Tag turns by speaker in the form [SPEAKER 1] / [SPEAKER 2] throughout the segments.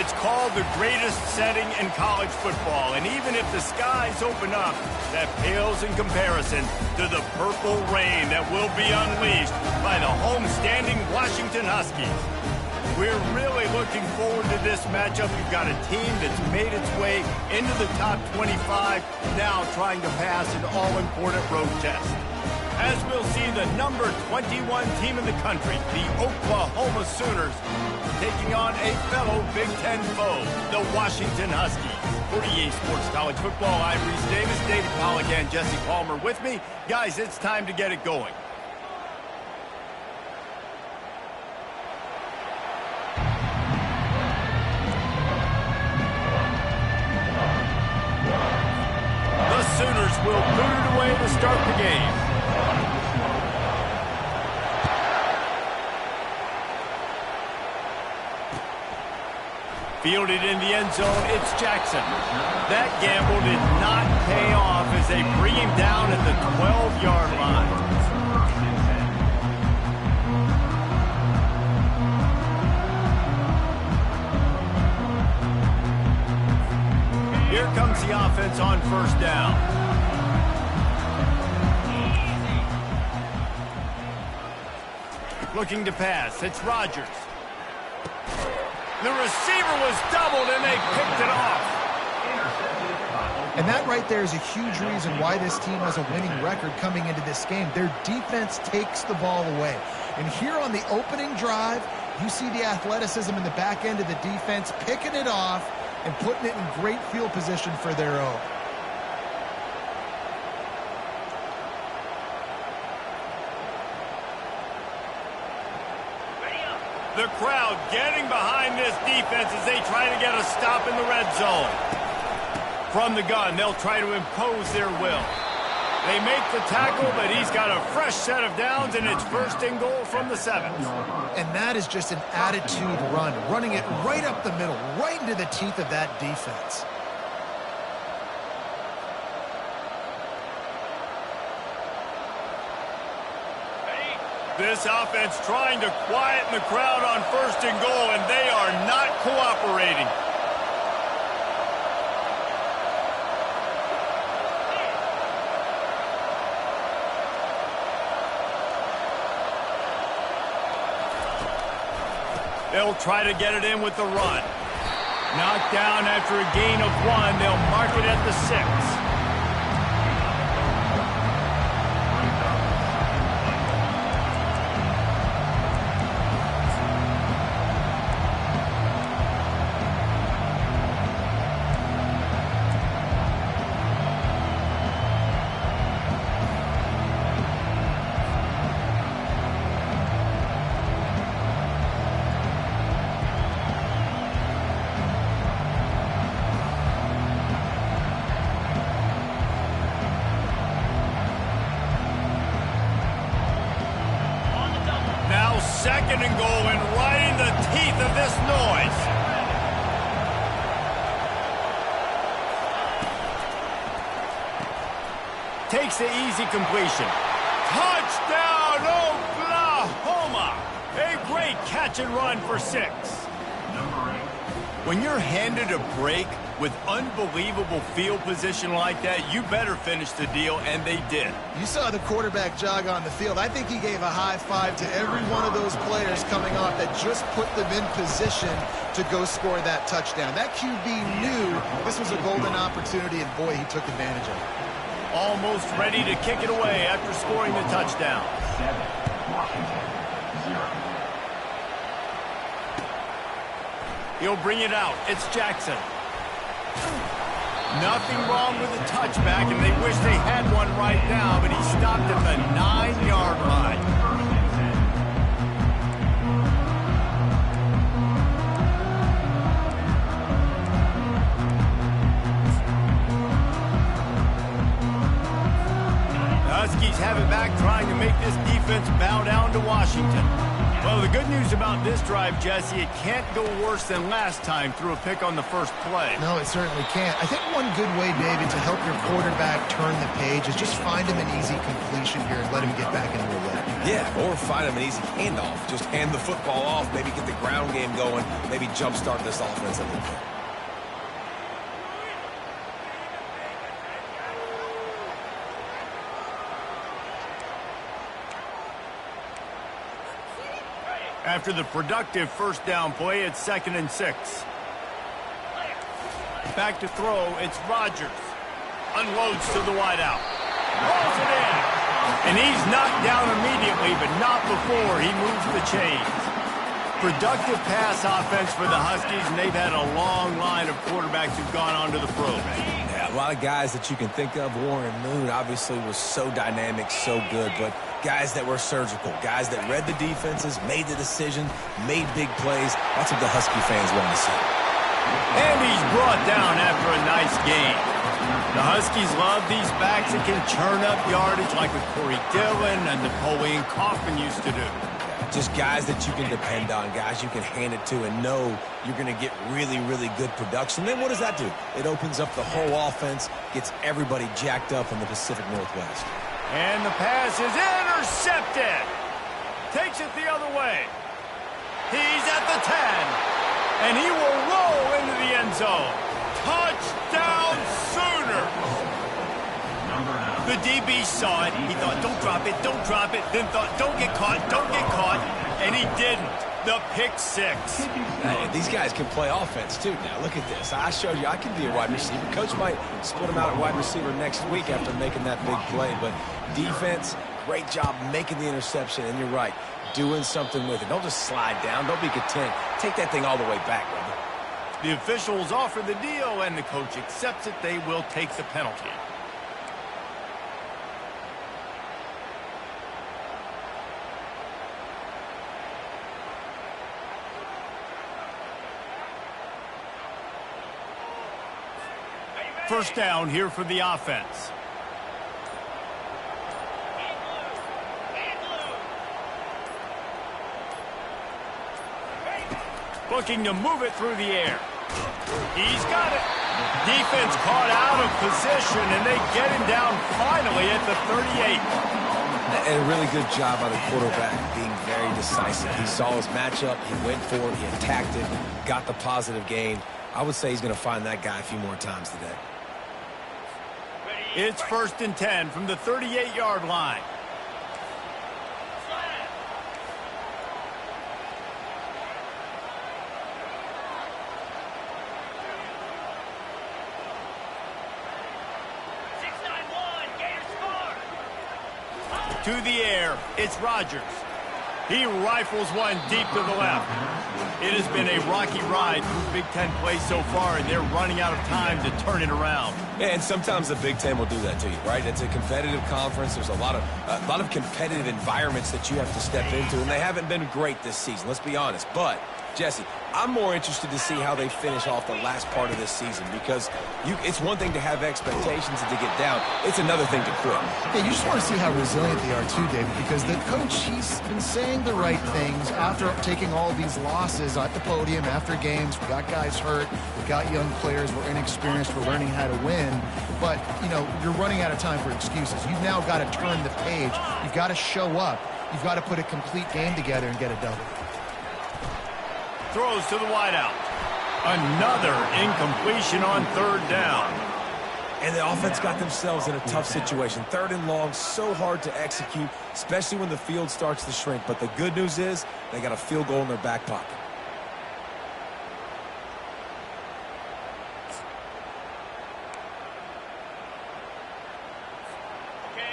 [SPEAKER 1] It's called the greatest setting in college football, and even if the skies open up, that pales in comparison to the purple rain that will be unleashed by the homestanding Washington Huskies. We're really looking forward to this matchup. You've got a team that's made its way into the top 25, now trying to pass an all-important road test. As we'll see the number 21 team in the country, the Oklahoma Sooners, taking on a fellow Big Ten foe, the Washington Huskies. For EA Sports College Football, I'm Reese Davis, David Pollack, and Jesse Palmer with me. Guys, it's time to get it going. The Sooners will boot it away to start the game. Fielded in the end zone, it's Jackson. That gamble did not pay off as they bring him down at the 12-yard line. Here comes the offense on first down. Looking to pass, it's Rodgers. The receiver was doubled, and they picked it off.
[SPEAKER 2] And that right there is a huge reason why this team has a winning record coming into this game. Their defense takes the ball away. And here on the opening drive, you see the athleticism in the back end of the defense, picking it off and putting it in great field position for their own.
[SPEAKER 1] The crowd getting behind this defense as they try to get a stop in the red zone. From the gun, they'll try to impose their will. They make the tackle, but he's got a fresh set of downs, and it's first and goal from the 7.
[SPEAKER 2] And that is just an attitude run, running it right up the middle, right into the teeth of that defense.
[SPEAKER 1] This offense trying to quieten the crowd on first and goal, and they are not cooperating. They'll try to get it in with the run. Knocked down after a gain of 1. They'll mark it at the 6. Second and goal, and right in the teeth of this noise. Takes the easy completion. Touchdown, Oklahoma! A great catch and run for 6. When you're handed a break with unbelievable field position like that, you better finish the deal, and they did.
[SPEAKER 2] You saw the quarterback jog on the field. I think he gave a high five to every one of those players coming off that just put them in position to go score that touchdown. That QB knew this was a golden opportunity, and boy, he took advantage of it.
[SPEAKER 1] Almost ready to kick it away after scoring the touchdown.
[SPEAKER 3] 7, Washington, 0.
[SPEAKER 1] He'll bring it out. It's Jackson. Nothing wrong with the touchback, and they wish they had one right now, but he stopped at the 9-yard line. The Huskies have it back, trying to make this defense bow down to Washington. Well, the good news about this drive, Jesse, it can't go worse than last time through a pick on the first play.
[SPEAKER 2] No, it certainly can't. I think one good way, David, to help your quarterback turn the page is just find him an easy completion here and let him get back into a rhythm.
[SPEAKER 4] Yeah, or find him an easy handoff. Just hand the football off, maybe get the ground game going, maybe jumpstart this offense a little bit.
[SPEAKER 1] After the productive first down play, it's 2nd and 6. Back to throw, it's Rodgers. Unloads to the wideout. Rolls it in. And he's knocked down immediately, but not before he moves the chains. Productive pass offense for the Huskies, and they've had a long line of quarterbacks who've gone on to the pros.
[SPEAKER 4] Yeah, a lot of guys that you can think of. Warren Moon obviously was so dynamic, so good, but guys that were surgical, guys that read the defenses, made the decision, made big plays. That's what the Husky fans want to see.
[SPEAKER 1] And he's brought down after a nice game. The Huskies love these backs that can churn up yardage like a Corey Dillon and Napoleon Kaufman used to do.
[SPEAKER 4] Just guys that you can depend on, guys you can hand it to and know you're going to get really, really good production. Then what does that do? It opens up the whole offense, gets everybody jacked up in the Pacific Northwest.
[SPEAKER 1] And the pass is intercepted. Takes it the other way. He's at the 10. And he will roll into the end zone. Touchdown Sooners. The DB saw it. He thought, don't drop it, don't drop it. Then thought, don't get caught, don't get caught. And he didn't. The pick 6.
[SPEAKER 4] These guys can play offense, too. Now, look at this. I showed you I can be a wide receiver. Coach might split him out at wide receiver next week after making that big play. But defense, great job making the interception. And you're right, doing something with it. Don't just slide down. Don't be content. Take that thing all the way back, brother.
[SPEAKER 1] The officials offer the deal, and the coach accepts it. They will take the penalty. First down here for the offense. Looking to move it through the air. He's got it. Defense caught out of position, and they get him down finally at the 38.
[SPEAKER 4] And a really good job by the quarterback being very decisive. He saw his matchup, he went for it, he attacked it, got the positive gain. I would say he's going to find that guy a few more times today.
[SPEAKER 1] It's 1st and 10 from the 38-yard line. To the air, it's Rodgers. He rifles one deep to the left. It has been a rocky ride through Big Ten play so far, and they're running out of time to turn it around.
[SPEAKER 4] Yeah, and sometimes the Big Ten will do that to you, right? It's a competitive conference. There's a lot of competitive environments that you have to step into, and they haven't been great this season, let's be honest. But, Jesse, I'm more interested to see how they finish off the last part of this season, because it's one thing to have expectations and to get down. It's another thing to quit.
[SPEAKER 2] Yeah, you just want to see how resilient they are too, David, because the coach, he's been saying the right things after taking all these losses at the podium after games. We got guys hurt. We got young players. We're inexperienced. We're learning how to win. But, you know, you're running out of time for excuses. You've now got to turn the page. You've got to show up. You've got to put a complete game together and get a double.
[SPEAKER 1] Throws to the wideout. Another incompletion on 3rd down.
[SPEAKER 4] And the offense got themselves in a tough situation. 3rd and long, so hard to execute, especially when the field starts to shrink. But the good news is they got a field goal in their back pocket.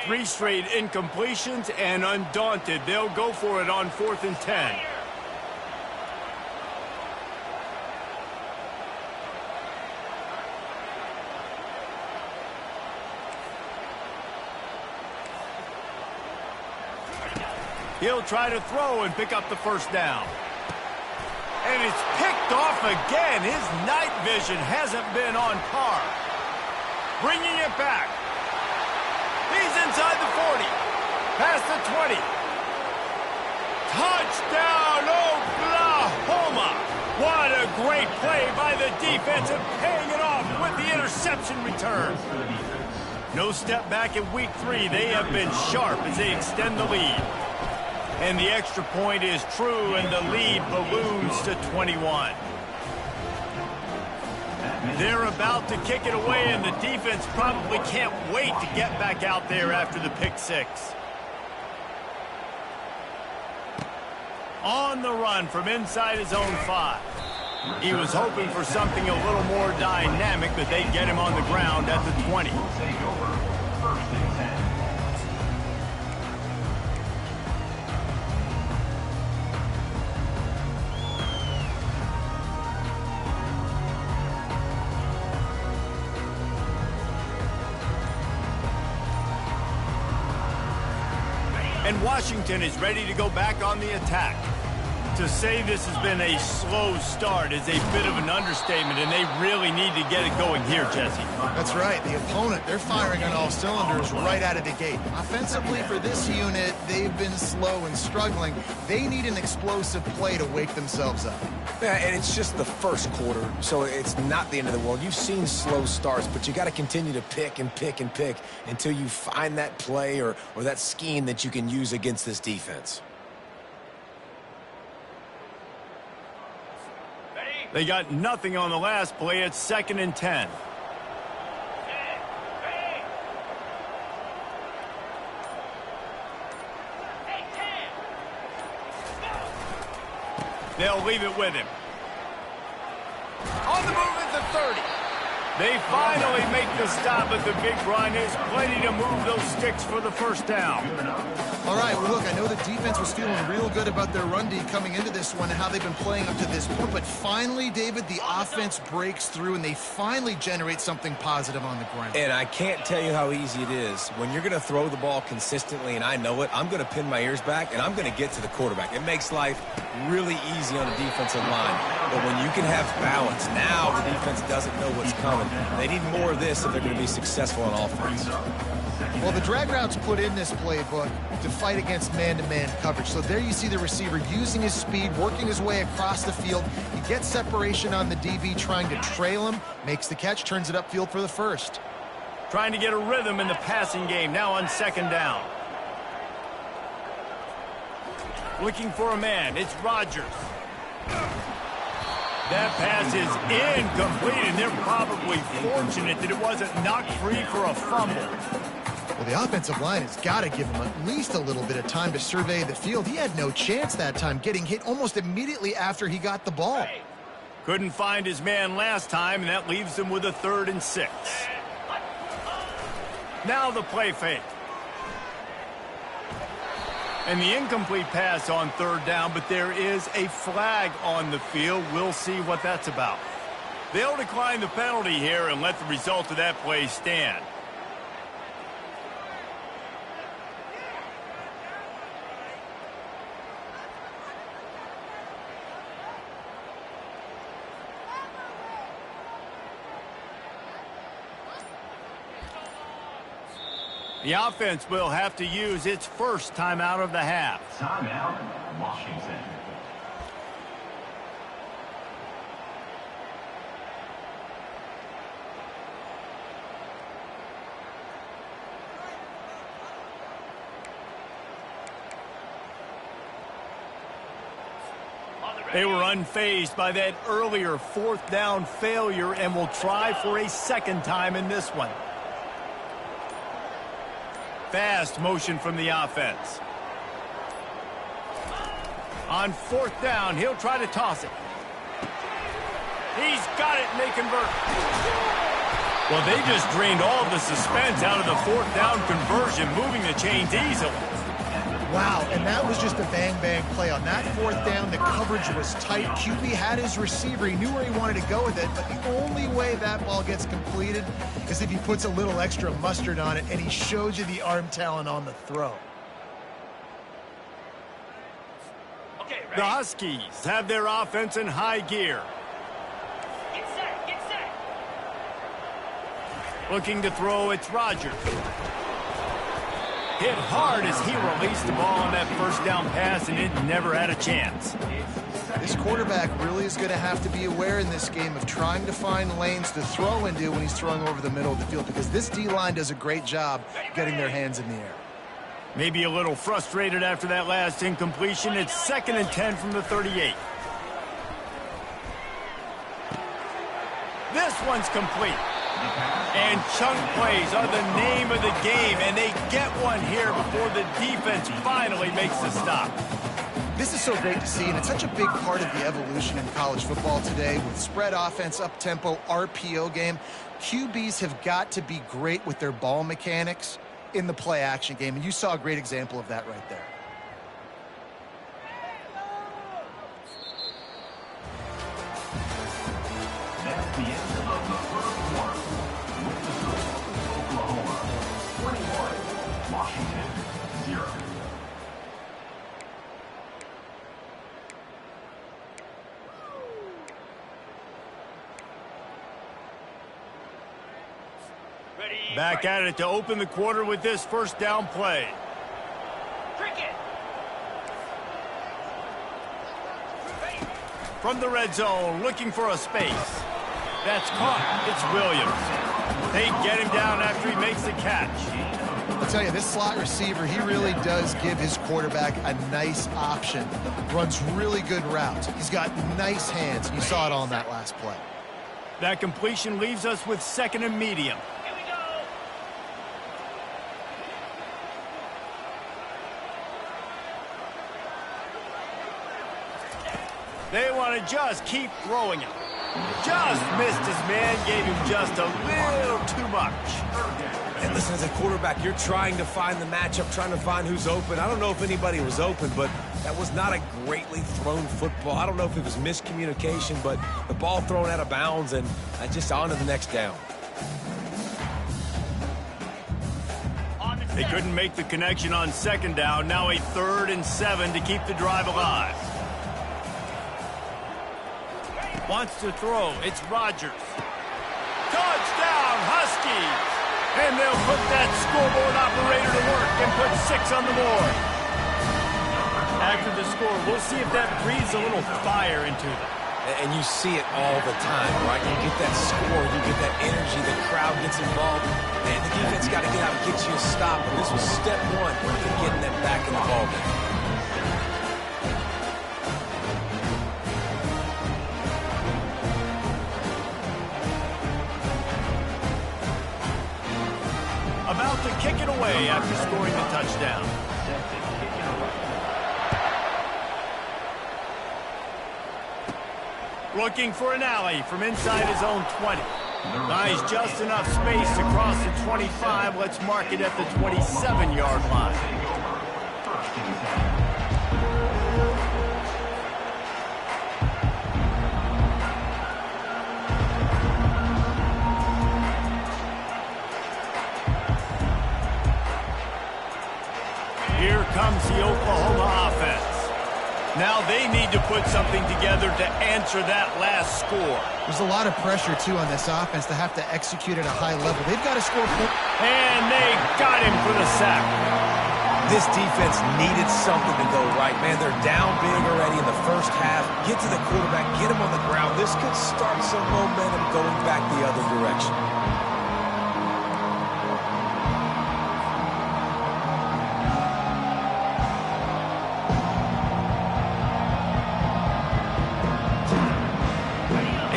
[SPEAKER 1] Three straight incompletions, and undaunted, they'll go for it on 4th and 10. He'll try to throw and pick up the first down. And it's picked off again. His night vision hasn't been on par. Bringing it back. He's inside the 40. Past the 20. Touchdown, Oklahoma! What a great play by the defense and paying it off with the interception return. No step back in week 3. They have been sharp as they extend the lead. And the extra point is true, and the lead balloons to 21. They're about to kick it away, and the defense probably can't wait to get back out there after the pick 6. On the run from inside his own 5. He was hoping for something a little more dynamic, but they get him on the ground at the 20. And Washington is ready to go back on the attack. To say this has been a slow start is a bit of an understatement, and they really need to get it going here, Jesse.
[SPEAKER 2] That's right. The opponent, they're firing on all cylinders right out of the gate. Offensively, for this unit, they've been slow and struggling. They need an explosive play to wake themselves up.
[SPEAKER 4] Yeah, and it's just the first quarter, so it's not the end of the world. You've seen slow starts, but you got to continue to pick and pick and pick until you find that play or that scheme that you can use against this defense.
[SPEAKER 1] They got nothing on the last play. It's 2nd and 10. They'll leave it with him. On the move at the 30. They finally make the stop at the big run. Is plenty to move those sticks for the first down.
[SPEAKER 2] All right, well, look, I know the defense was feeling real good about their run D coming into this one and how they've been playing up to this point, but finally, David, the offense breaks through and they finally generate something positive on the ground.
[SPEAKER 4] And I can't tell you how easy it is. When you're going to throw the ball consistently, and I know it, I'm going to pin my ears back, and I'm going to get to the quarterback. It makes life really easy on the defensive line. But when you can have balance, now the defense doesn't know what's coming. They need more of this if they're going to be successful on offense.
[SPEAKER 2] Well, the drag route's put in this playbook to fight against man-to-man coverage. So there you see the receiver using his speed, working his way across the field. He gets separation on the DB, trying to trail him, makes the catch, turns it upfield for the first.
[SPEAKER 1] Trying to get a rhythm in the passing game, now on 2nd down. Looking for a man, it's Rodgers. That pass is incomplete, and they're probably fortunate that it wasn't knocked free for a fumble.
[SPEAKER 2] Well, the offensive line has got to give him at least a little bit of time to survey the field. He had no chance that time, getting hit almost immediately after he got the ball.
[SPEAKER 1] Couldn't find his man last time, and that leaves him with a 3rd and 6. Now the play fake. And the incomplete pass on 3rd down, but there is a flag on the field. We'll see what that's about. They'll decline the penalty here and let the result of that play stand. The offense will have to use its first timeout of the half.
[SPEAKER 3] Timeout, Washington.
[SPEAKER 1] They were unfazed by that earlier 4th down failure and will try for a 2nd time in this one. Fast motion from the offense. On 4th down, he'll try to toss it. He's got it, and they convert. Well, they just drained all of the suspense out of the 4th down conversion, moving the chains easily.
[SPEAKER 2] Wow, and that was just a bang-bang play. On that 4th down, the coverage was tight. QB had his receiver. He knew where he wanted to go with it, but the only way that ball gets completed is if he puts a little extra mustard on it, and he shows you the arm talent on the throw.
[SPEAKER 1] Okay, the Huskies have their offense in high gear.
[SPEAKER 5] Get set, get set.
[SPEAKER 1] Looking to throw, it's Rodgers. Hit hard as he released the ball on that first down pass, and it never had a chance.
[SPEAKER 2] This quarterback really is going to have to be aware in this game of trying to find lanes to throw into when he's throwing over the middle of the field, because this D-line does a great job getting their hands in the air.
[SPEAKER 1] Maybe a little frustrated after that last incompletion. It's 2nd and 10 from the 38. This one's complete. And chunk plays are the name of the game, and they get one here before the defense finally makes the stop.
[SPEAKER 2] This is so great to see, and it's such a big part of the evolution in college football today with spread offense, up-tempo, RPO game. QBs have got to be great with their ball mechanics in the play-action game, and you saw a great example of that right there.
[SPEAKER 3] That's the end of the first quarter. With the score, Oklahoma 21, Washington 0.
[SPEAKER 1] Back at it to open the quarter with this first down play.
[SPEAKER 5] Cricket.
[SPEAKER 1] From the red zone, looking for a space. That's caught. It's Williams. They get him down after he makes the catch.
[SPEAKER 2] I'll tell you, this slot receiver, he really does give his quarterback a nice option. Runs really good routes. He's got nice hands. You saw it on that last play.
[SPEAKER 1] That completion leaves us with 2nd and medium.
[SPEAKER 5] Here we go.
[SPEAKER 1] They want to just keep throwing it. Just missed his man, gave him just a little too much.
[SPEAKER 4] And listen, as a quarterback, you're trying to find the matchup, trying to find who's open. I don't know if anybody was open, but that was not a greatly thrown football. I don't know if it was miscommunication, but the ball thrown out of bounds and just on to the next down.
[SPEAKER 1] They couldn't make the connection on 2nd down. Now a 3rd and 7 to keep the drive alive. Wants to throw. It's Rodgers. Touchdown, Huskies! And they'll put that scoreboard operator to work and put 6 on the board. After the score, we'll see if that breathes a little fire into them.
[SPEAKER 4] And you see it all the time, right? You get that score, you get that energy, the crowd gets involved, and the defense got to get out and get you a stop. And this was step 1 to getting them back in the ballgame.
[SPEAKER 1] About to kick it away after scoring the touchdown. Looking for an alley from inside his own 20. Nice, just enough space across the 25. Let's mark it at the 27-yard line. Here comes the Oklahoma offense. Now they need to put something together to answer that last score.
[SPEAKER 2] There's a lot of pressure, too, on this offense to have to execute at a high level. They've got to score.
[SPEAKER 1] And they got him for the sack.
[SPEAKER 4] This defense needed something to go right. Man, they're down big already in the first half. Get to the quarterback, get him on the ground. This could start some momentum going back the other direction.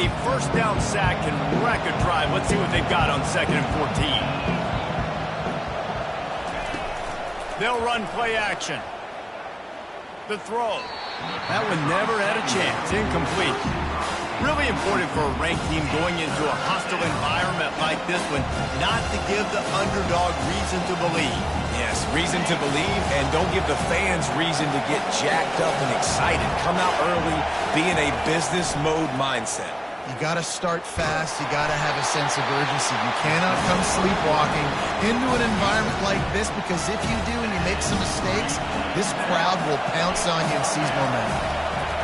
[SPEAKER 1] A first down sack can wreck a drive. Let's see what they've got on 2nd and 14. They'll run play action. The throw. That one never had a chance. Incomplete. Really important for a ranked team going into a hostile environment like this one not to give the underdog reason to believe.
[SPEAKER 4] Yes, reason to believe, and don't give the fans reason to get jacked up and excited. Come out early, be in a business mode mindset.
[SPEAKER 2] You got to start fast. You got to have a sense of urgency. You cannot come sleepwalking into an environment like this, because if you do and you make some mistakes, this crowd will pounce on you and seize momentum.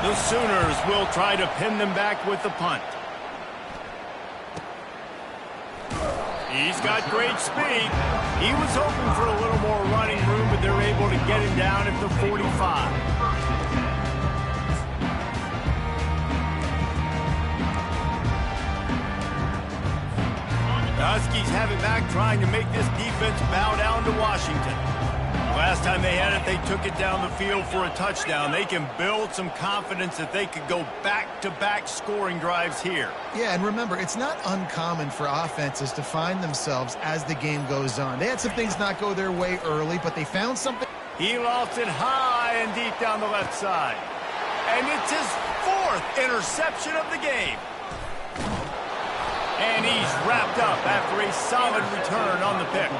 [SPEAKER 1] The Sooners will try to pin them back with the punt. He's got great speed. He was hoping for a little more running room, but they're able to get him down at the 45. The Huskies have it back, trying to make this defense bow down to Washington. Last time they had it, they took it down the field for a touchdown. They can build some confidence that they could go back-to-back scoring drives here.
[SPEAKER 2] Yeah, and remember, it's not uncommon for offenses to find themselves as the game goes on. They had some things not go their way early, but they found something.
[SPEAKER 1] He lofts it high and deep down the left side. And it's his 4th interception of the game. And he's wrapped up after a solid return on the pick.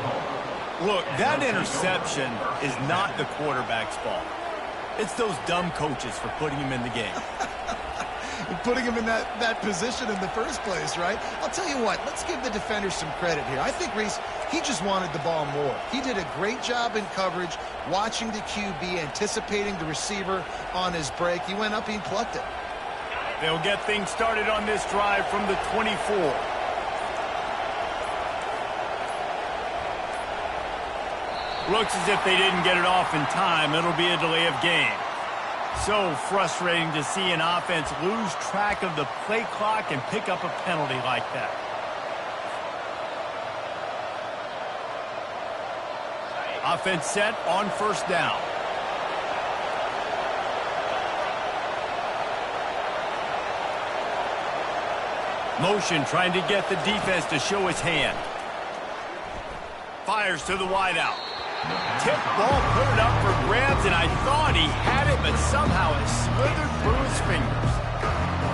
[SPEAKER 1] Look, that interception is not the quarterback's fault. It's those dumb coaches for putting him in the game.
[SPEAKER 2] Putting him in that position in the first place, right? I'll tell you what, let's give the defenders some credit here. I think Reese, he just wanted the ball more. He did a great job in coverage, watching the QB, anticipating the receiver on his break. He went up and he plucked it.
[SPEAKER 1] They'll get things started on this drive from the 24. Looks as if they didn't get it off in time. It'll be a delay of game. So frustrating to see an offense lose track of the play clock and pick up a penalty like that. Offense set on first down. Motion trying to get the defense to show his hand. Fires to the wideout. Tip ball, put it up for grabs, and I thought he had it, but somehow it slithered through his fingers.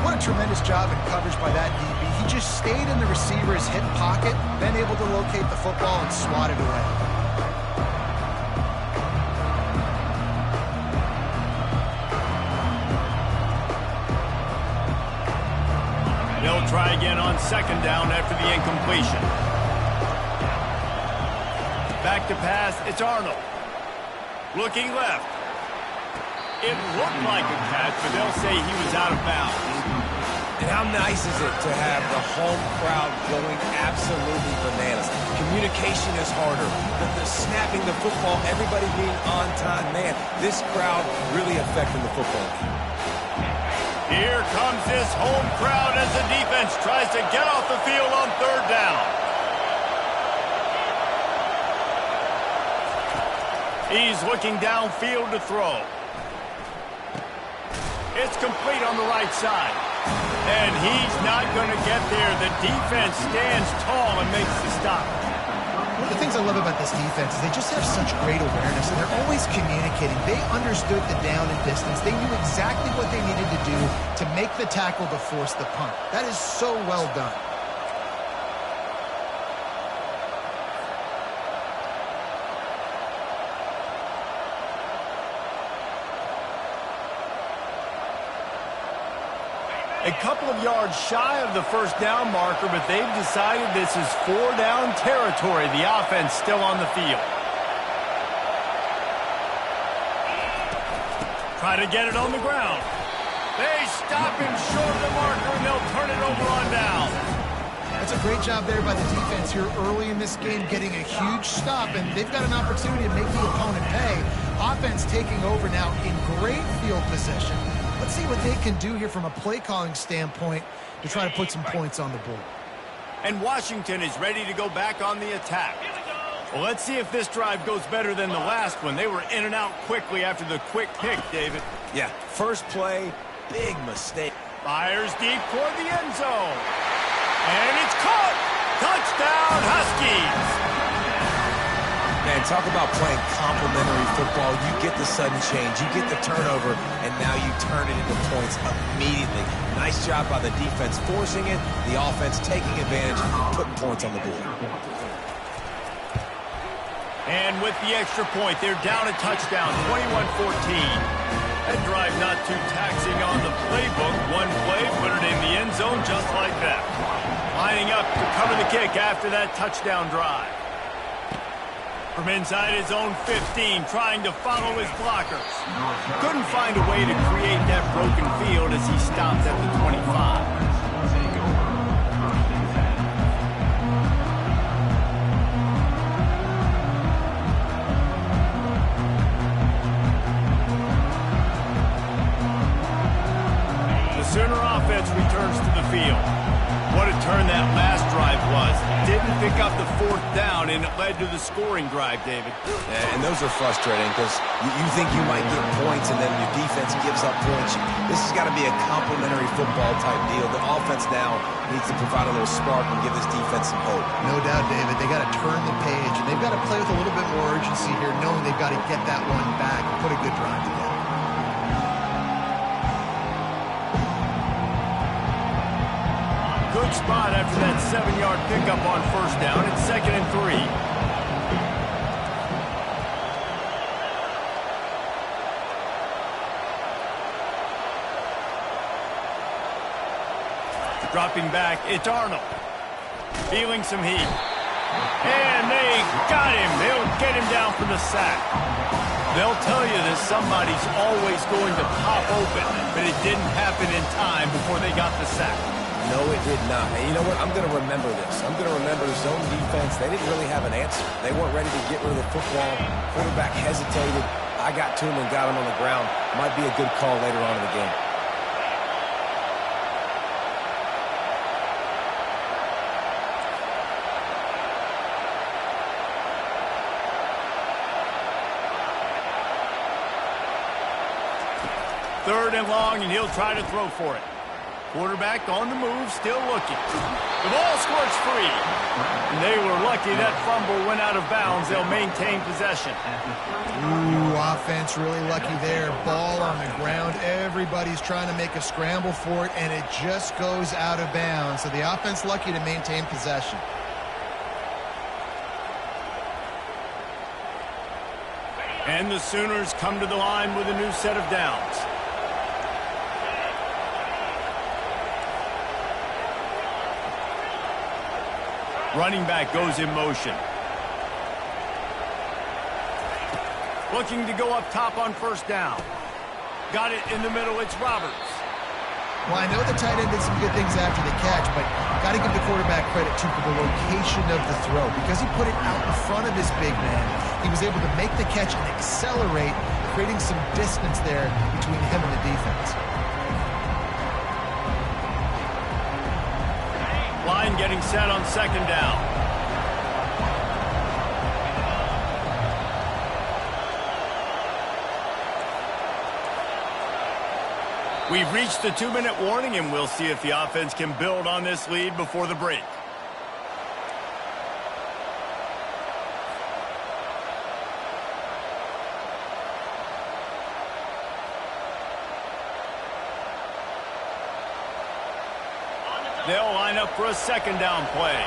[SPEAKER 2] What a tremendous job in coverage by that DB. He just stayed in the receiver's hip pocket, then able to locate the football and swat it away.
[SPEAKER 1] They'll try again on second down after the incompletion. Back to pass, it's Arnold. Looking left. It looked like a catch, but they'll say he was out of bounds.
[SPEAKER 4] And how nice is it to have the home crowd going absolutely bananas? Communication is harder. The snapping the football, everybody being on time. Man, this crowd really affecting the football.
[SPEAKER 1] Here comes this home crowd as the defense tries to get off the field on third down. He's looking downfield to throw. It's complete on the right side. And he's not going to get there. The defense stands tall and makes the stop.
[SPEAKER 2] One of the things I love about this defense is they just have such great awareness, and they're always communicating. They understood the down and distance. They knew exactly what they needed to do to make the tackle to force the punt. That is so well done.
[SPEAKER 1] A couple of yards shy of the first down marker, but they've decided this is 4-down territory. The offense still on the field. Try to get it on the ground. They stop him short of the marker, and they'll turn it over on down.
[SPEAKER 2] That's a great job there by the defense here early in this game, getting a huge stop, and they've got an opportunity to make the opponent pay. Offense taking over now in great field possession. Let's see what they can do here from a play-calling standpoint to try to put some points on the board.
[SPEAKER 1] And Washington is ready to go back on the attack. Well, let's see if this drive goes better than the last one. They were in and out quickly after the quick pick, David.
[SPEAKER 4] Yeah, first play, big mistake.
[SPEAKER 1] Fires deep toward the end zone. And it's caught! Touchdown, Huskies!
[SPEAKER 4] Man, talk about playing complementary football. You get the sudden change, you get the turnover, and now you turn it into points immediately. Nice job by the defense forcing it, the offense taking advantage, putting points on the board.
[SPEAKER 1] And with the extra point, they're down a touchdown, 21-14. That drive not too taxing on the playbook. One play, put it in the end zone just like that. Lining up to cover the kick after that touchdown drive. From inside his own 15, trying to follow his blockers. Couldn't find a way to create that broken field as he stopped at the 25. 4th down, and it led to the scoring drive, David.
[SPEAKER 4] And those are frustrating because you think you might get points and then your defense gives up points. This has got to be a complementary football type deal. The offense now needs to provide a little spark and give this defense some hope.
[SPEAKER 2] No doubt, David. They got to turn the page, and they've got to play with a little bit more urgency here, knowing they've got to get that one back and put a good drive together.
[SPEAKER 1] Good spot after that 7-yard pickup on 1st down. It's 2nd and 3. Dropping back, it's Arnold. Feeling some heat. And they got him. They'll get him down for the sack. They'll tell you that somebody's always going to pop open, but it didn't happen in time before they got the sack.
[SPEAKER 4] No, it did not. And you know what? I'm going to remember this. I'm going to remember zone defense. They didn't really have an answer. They weren't ready to get rid of the football. Quarterback hesitated. I got to him and got him on the ground. Might be a good call later on in the game.
[SPEAKER 1] Third and long, and he'll try to throw for it. Quarterback on the move, still looking. The ball squirts free. And they were lucky that fumble went out of bounds. They'll maintain possession.
[SPEAKER 2] Ooh, offense really lucky there. Ball on the ground. Everybody's trying to make a scramble for it, and it just goes out of bounds. So the offense lucky to maintain possession.
[SPEAKER 1] And the Sooners come to the line with a new set of downs. Running back goes in motion. Looking to go up top on 1st down. Got it in the middle, it's Roberts.
[SPEAKER 2] Well, I know the tight end did some good things after the catch, but got to give the quarterback credit, too, for the location of the throw. Because he put it out in front of his big man, he was able to make the catch and accelerate, creating some distance there between him and the defense.
[SPEAKER 1] Line getting set on 2nd down. We've reached the 2-minute warning, and we'll see if the offense can build on this lead before the break. They'll line up for a 2nd down play.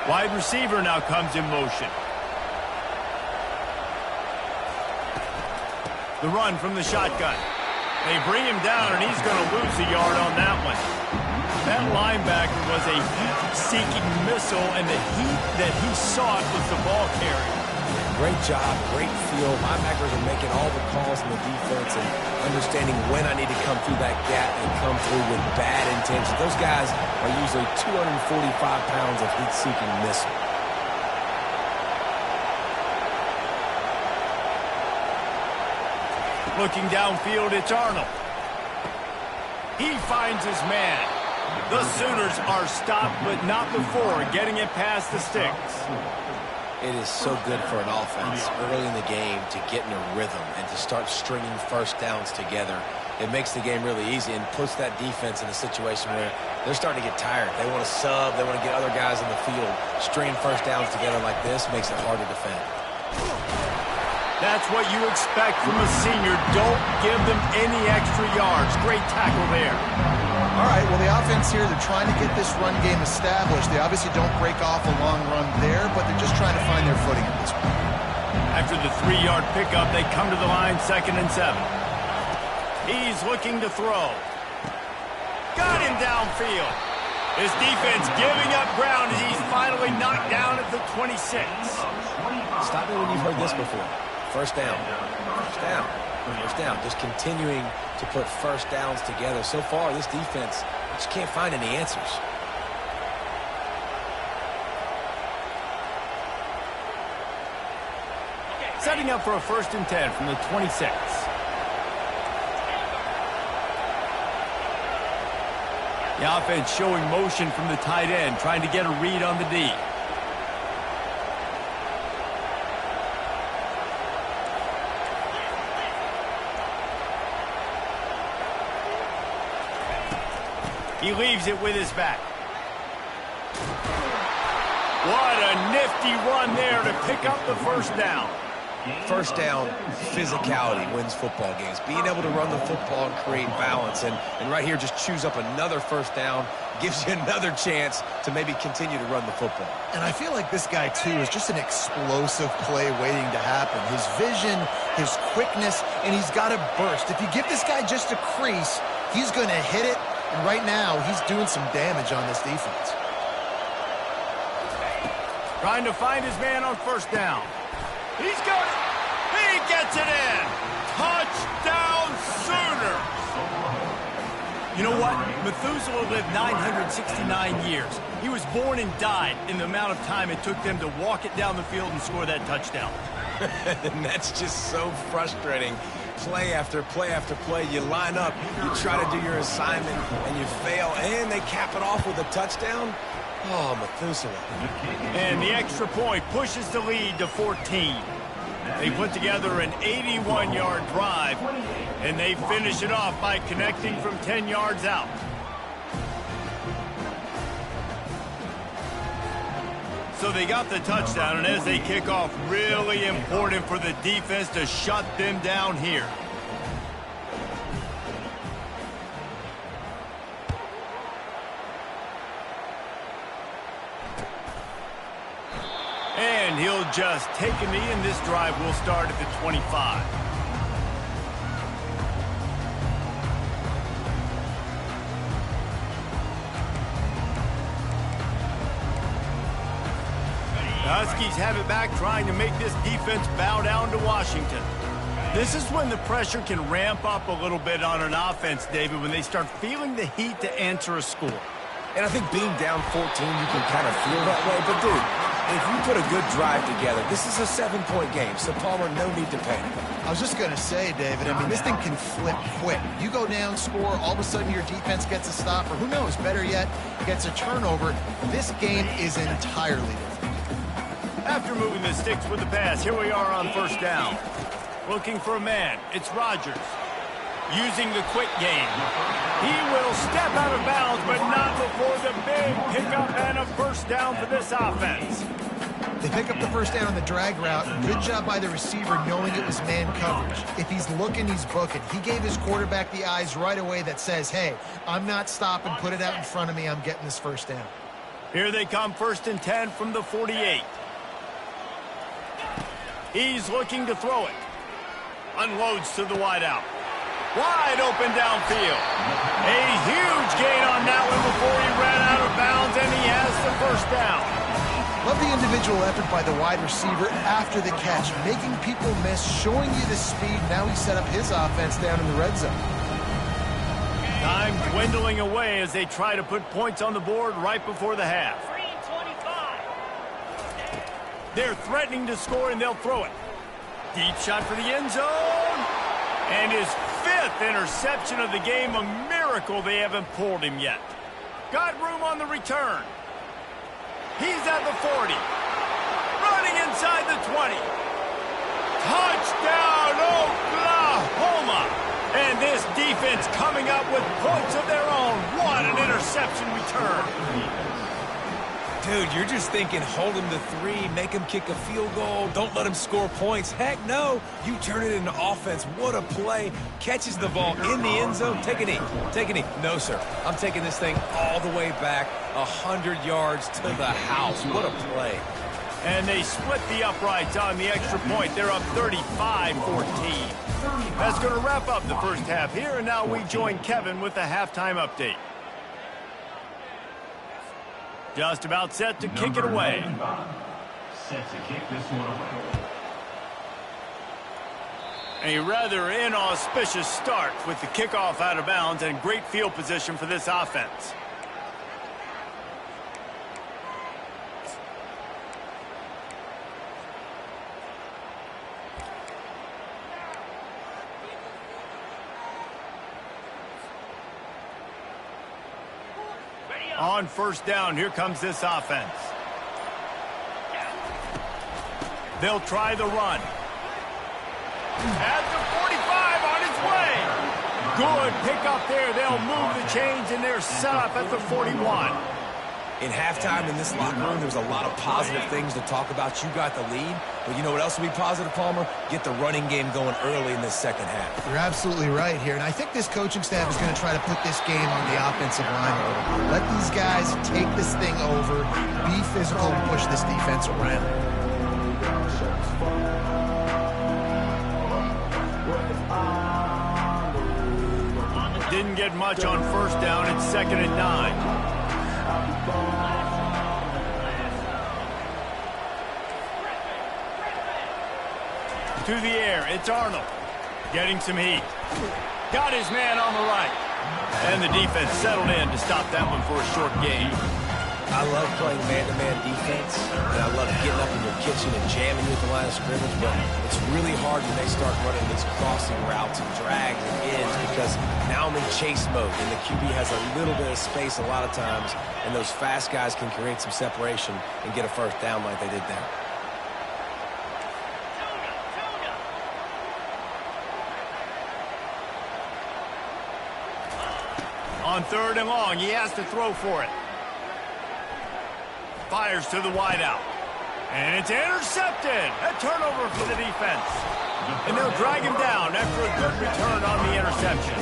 [SPEAKER 1] Wide receiver now comes in motion. The run from the shotgun. They bring him down, and he's going to lose a yard on that one. That linebacker was a heat-seeking missile, and the heat that he sought was the ball carrier.
[SPEAKER 4] Great job, great feel. Linebackers are making all the calls in the defense and understanding when I need to come through that gap and come through with bad intentions. Those guys are usually 245 pounds of heat-seeking missile.
[SPEAKER 1] Looking downfield, it's Arnold. He finds his man. The Sooners are stopped, but not before getting it past the sticks.
[SPEAKER 4] It is so good for an offense early in the game to get in a rhythm and to start stringing 1st downs together. It makes the game really easy and puts that defense in a situation where they're starting to get tired. They want to sub. They want to get other guys in the field. Stringing 1st downs together like this makes it hard to defend.
[SPEAKER 1] That's what you expect from a senior. Don't give them any extra yards. Great tackle there.
[SPEAKER 2] All right, well, the offense here, they're trying to get this run game established. They obviously don't break off a long run there, but they're just trying to find their footing at this point.
[SPEAKER 1] After the 3-yard pickup, they come to the line 2nd and 7. He's looking to throw. Got him downfield. His defense giving up ground as he's finally knocked down at the 26.
[SPEAKER 4] Stop me when you've heard this before. 1st down. 1st down. 1st down. Just continuing to put 1st downs together. So far, this defense just can't find any answers.
[SPEAKER 1] setting up for a 1st and 10 from the 26. The offense showing motion from the tight end, trying to get a read on the D. He leaves it with his back. What a nifty run there to pick up the 1st down.
[SPEAKER 4] First down, physicality wins football games. Being able to run the football and create balance. And right here, just choose up another 1st down. Gives you another chance to maybe continue to run the football.
[SPEAKER 2] And I feel like this guy, too, is just an explosive play waiting to happen. His vision, his quickness, and he's got a burst. If you give this guy just a crease, he's going to hit it. And right now, he's doing some damage on this defense.
[SPEAKER 1] Trying to find his man on 1st down. He's got it. He gets it in. Touchdown Sooner. You know what? Methuselah lived 969 years. He was born and died in the amount of time it took them to walk it down the field and score that touchdown.
[SPEAKER 4] And that's just so frustrating. Play after play after play, you line up, you try to do your assignment, and you fail, and they cap it off with a touchdown. Oh, Methuselah.
[SPEAKER 1] And the extra point pushes the lead to 14. They put together an 81-yard drive, and they finish it off by connecting from 10 yards out. So they got the touchdown, and as they kick off, really important for the defense to shut them down here. And he'll just take a knee, and this drive will start at the 25. The Huskies have it back, trying to make this defense bow down to Washington. This is when the pressure can ramp up a little bit on an offense, David, when they start feeling the heat to answer a score.
[SPEAKER 4] And I think being down 14, you can kind of feel that way. But, dude, if you put a good drive together, this is a 7-point game, so Palmer, no need to panic.
[SPEAKER 2] I was just going to say, David, I mean, this thing can flip quick. You go down, score, all of a sudden your defense gets a stop, or who knows, better yet, gets a turnover. This game is entirely different.
[SPEAKER 1] After moving the sticks with the pass, here we are on 1st down. Looking for a man. It's Rodgers. Using the quick game. He will step out of bounds, but not before the big pickup and a 1st down for this offense.
[SPEAKER 2] They pick up the 1st down on the drag route. Good job by the receiver knowing it was man coverage. If he's looking, he's booking. He gave his quarterback the eyes right away that says, hey, I'm not stopping. Put it out in front of me. I'm getting this 1st down.
[SPEAKER 1] Here they come, 1st and 10 from the 48. He's looking to throw it. Unloads to the wideout. Wide open downfield. A huge gain on that one before he ran out of bounds, and he has the 1st down.
[SPEAKER 2] Love the individual effort by the wide receiver after the catch, making people miss, showing you the speed. Now he set up his offense down in the red zone.
[SPEAKER 1] Time dwindling away as they try to put points on the board right before the half. They're threatening to score, and they'll throw it. Deep shot for the end zone. And his 5th interception of the game, a miracle they haven't pulled him yet. Got room on the return. He's at the 40. Running inside the 20. Touchdown, Oklahoma. And this defense coming up with points of their own. What an interception return.
[SPEAKER 4] Dude, you're just thinking, hold him to 3, make him kick a field goal, don't let him score points. Heck no, you turn it into offense. What a play. Catches the ball in the end zone. Take a knee. Take a knee. No, sir. I'm taking this thing all the way back 100 yards to the house. What a play.
[SPEAKER 1] And they split the uprights on the extra point. They're up 35-14. That's going to wrap up the 1st half here, and now we join Kevin with the halftime update. Just about set to kick it away.
[SPEAKER 3] Set to kick this one away.
[SPEAKER 1] A rather inauspicious start with the kickoff out of bounds and great field position for this offense. On first down, here comes this offense. They'll try the run. At the 45, on its way. Good pickup there. They'll move the chains, and they're set up at the 41.
[SPEAKER 4] In halftime in this locker room, there was a lot of positive things to talk about. You got the lead, but you know what else will be positive, Palmer? Get the running game going early in this second half.
[SPEAKER 2] You're absolutely right here, and I think this coaching staff is going to try to put this game on the offensive line a little bit. Let these guys take this thing over, be physical, and push this defense around.
[SPEAKER 1] Didn't get much on first down. It's 2nd and 9. To the air, it's Arnold. Getting some heat. Got his man on the right. And the defense settled in to stop that one for a short gain.
[SPEAKER 4] I love playing man-to-man defense, and I love getting up in your kitchen and jamming you at the line of scrimmage, but it's really hard when they start running these crossing routes and drags and ends because now I'm in chase mode, and the QB has a little bit of space a lot of times, and those fast guys can create some separation and get a first down like they did there.
[SPEAKER 1] On 3rd and long, he has to throw for it. Fires to the wideout. And it's intercepted. A turnover for the defense. And they'll drag him down after a good return on the interception.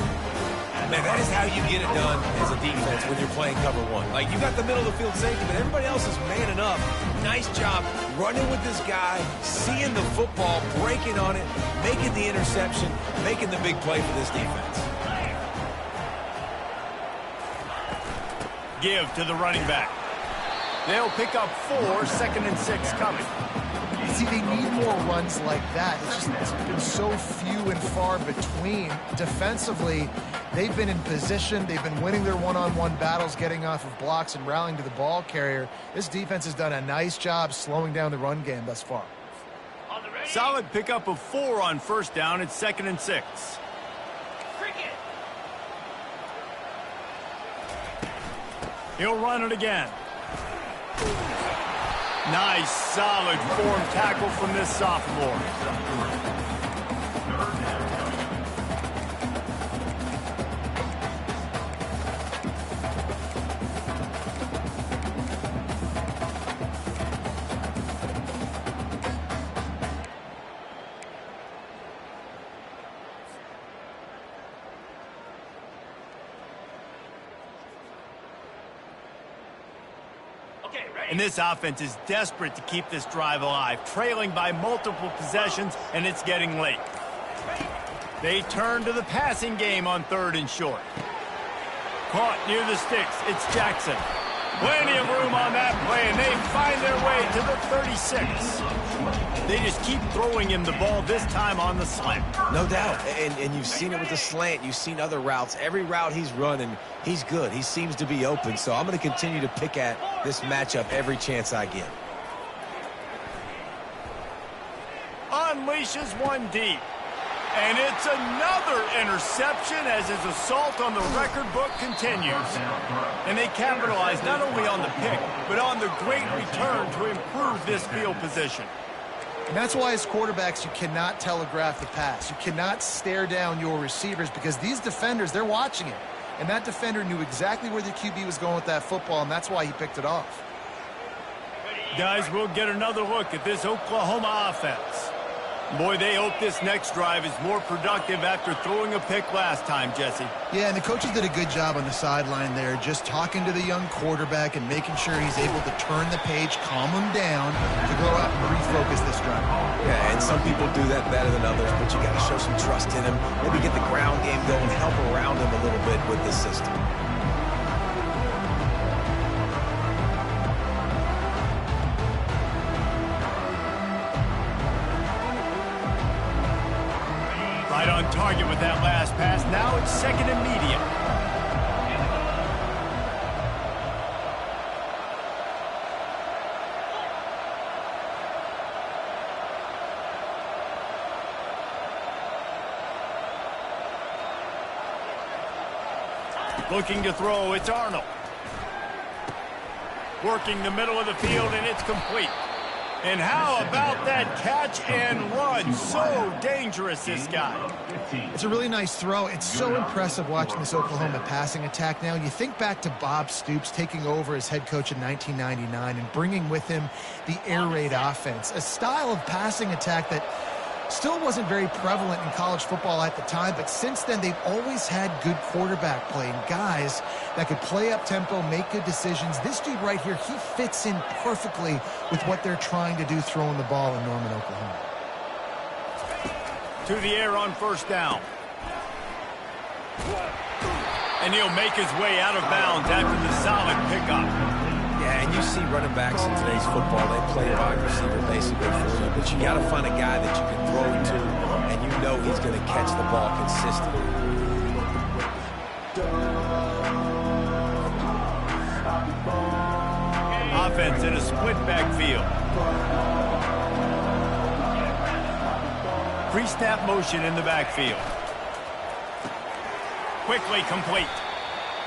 [SPEAKER 4] Man, that is how you get it done as a defense when you're playing cover one. Like, you got the middle of the field safety, but everybody else is manning up. Nice job running with this guy, seeing the football, breaking on it, making the interception, making the big play for this defense.
[SPEAKER 1] Give to the running back. They'll pick up 4, 2nd and 6 coming.
[SPEAKER 2] See, they need more runs like that. It's been so few and far between. Defensively, they've been in position. They've been winning their one-on-one battles, getting off of blocks and rallying to the ball carrier. This defense has done a nice job slowing down the run game thus far.
[SPEAKER 1] Solid pickup of 4 on first down. It's 2nd and 6. He'll run it again. Nice, solid form tackle from this sophomore. And this offense is desperate to keep this drive alive, trailing by multiple possessions, and it's getting late. They turn to the passing game on 3rd and short. Caught near the sticks. It's Jackson. Plenty of room on that play, and they find their way to the 36. They just keep throwing him the ball, this time on the slant.
[SPEAKER 4] No doubt, and you've seen it with the slant. You've seen other routes. Every route he's running, he's good. He seems to be open, so I'm going to continue to pick at this matchup every chance I get.
[SPEAKER 1] Unleashes one deep. And it's another interception as his assault on the record book continues. And they capitalize not only on the pick, but on the great return to improve this field position.
[SPEAKER 2] And that's why as quarterbacks, you cannot telegraph the pass. You cannot stare down your receivers because these defenders, they're watching it. And that defender knew exactly where the QB was going with that football, and that's why he picked it off.
[SPEAKER 1] Guys, we'll get another look at this Oklahoma offense. Boy, they hope this next drive is more productive after throwing a pick last time, Jesse.
[SPEAKER 2] Yeah, and the coaches did a good job on the sideline there, just talking to the young quarterback and making sure he's able to turn the page, calm him down, to go out and refocus this drive.
[SPEAKER 4] Yeah, and some people do that better than others, but you got to show some trust in him. Maybe get the ground game going, help around him a little bit with this system.
[SPEAKER 1] Right on target with that last pass. Now it's 2nd and medium. Looking to throw, it's Arnold. Working the middle of the field, and it's complete. And how about that catch and run? So dangerous, this guy.
[SPEAKER 2] It's a really nice throw. It's so impressive watching this Oklahoma passing attack now. You think back to Bob Stoops taking over as head coach in 1999 and bringing with him the air raid offense, a style of passing attack that still wasn't very prevalent in college football at the time, but since then they've always had good quarterback play and guys that could play up tempo, make good decisions. This dude right here, he fits in perfectly with what they're trying to do throwing the ball in Norman, Oklahoma.
[SPEAKER 1] To the air on first down. And he'll make his way out of bounds after the solid pickup.
[SPEAKER 4] Yeah, and you see running backs in today's football, they play a wide receiver basically for you, but you got to find a guy that you can throw to, and you know he's going to catch the ball consistently.
[SPEAKER 1] Offense in a split backfield. Pre-snap motion in the backfield. Quickly complete.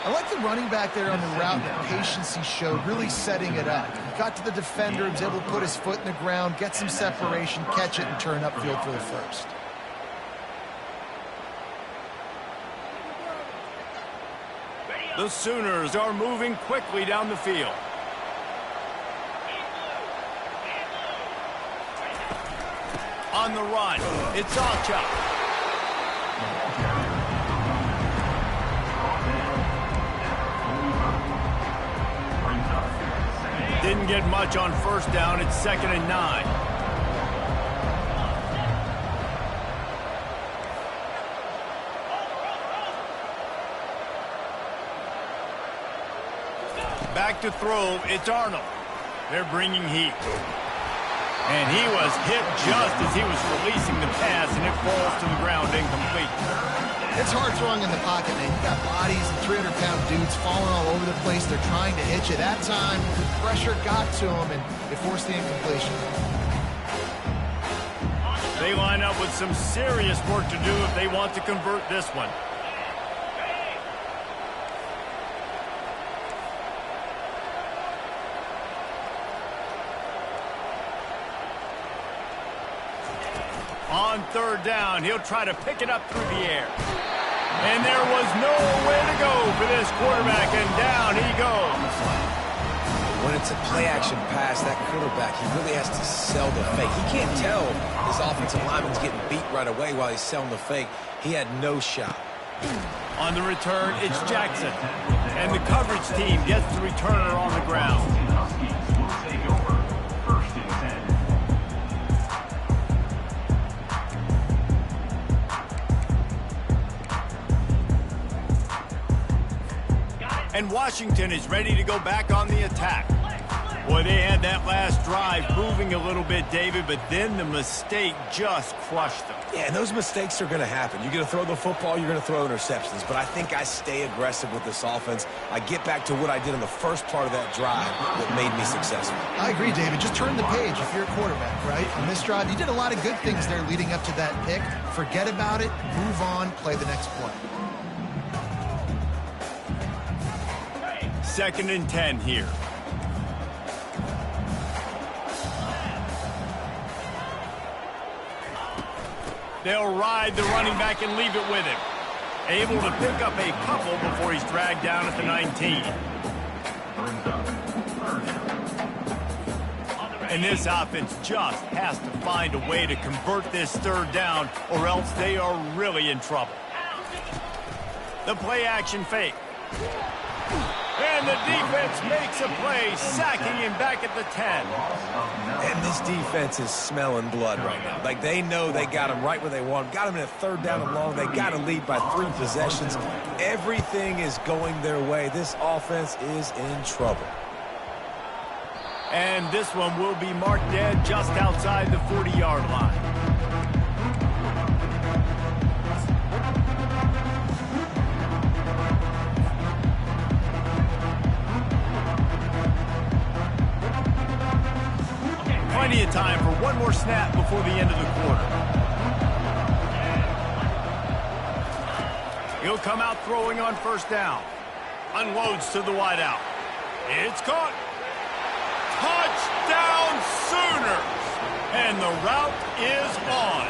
[SPEAKER 2] I like the running back there on the route, the patience he showed, really setting it up. He got to the defender, he was able to put his foot in the ground, get some separation, catch it, and turn upfield for the first.
[SPEAKER 1] The Sooners are moving quickly down the field. On the run, it's Alchuk. Didn't get much on first down. It's 2nd and 9. Back to throw. It's Arnold. They're bringing heat. And he was hit just as he was releasing the pass, and it falls to the ground incomplete.
[SPEAKER 2] It's hard throwing in the pocket, man. You got bodies and 300-pound dudes falling all over the place. They're trying to hit you. That time, the pressure got to him, and it forced the incompletion.
[SPEAKER 1] They line up with some serious work to do if they want to convert this one. On third down, he'll try to pick it up through the air. And there was nowhere to go for this quarterback, and down he goes.
[SPEAKER 4] When it's a play-action pass, that quarterback, he really has to sell the fake. He can't tell his offensive lineman's getting beat right away while he's selling the fake. He had no shot.
[SPEAKER 1] On the return, it's Jackson. And the coverage team gets the returner on the ground. And Washington is ready to go back on the attack. Boy, they had that last drive moving a little bit, David, but then the mistake just crushed them.
[SPEAKER 4] Yeah, and those mistakes are going to happen. You're going to throw the football, you're going to throw interceptions, but I think I stay aggressive with this offense. I get back to what I did in the first part of that drive that made me successful.
[SPEAKER 2] I agree, David. Just turn the page if you're a quarterback, right? On this drive, you did a lot of good things there leading up to that pick. Forget about it, move on, play the next play.
[SPEAKER 1] 2nd and 10 here. They'll ride the running back and leave it with him. Able to pick up a couple before he's dragged down at the 19. And this offense just has to find a way to convert this third down, or else they are really in trouble. The play action fake. And the defense makes a play, sacking him back at the 10.
[SPEAKER 4] And this defense is smelling blood right now. Like, they know they got him right where they want him. Got him in a 3rd down and long. They got to lead by 3 possessions. Everything is going their way. This offense is in trouble.
[SPEAKER 1] And this one will be marked dead just outside the 40-yard line. Plenty of time for one more snap before the end of the quarter. He'll come out throwing on first down. Unloads to the wideout. It's caught. And the route is on.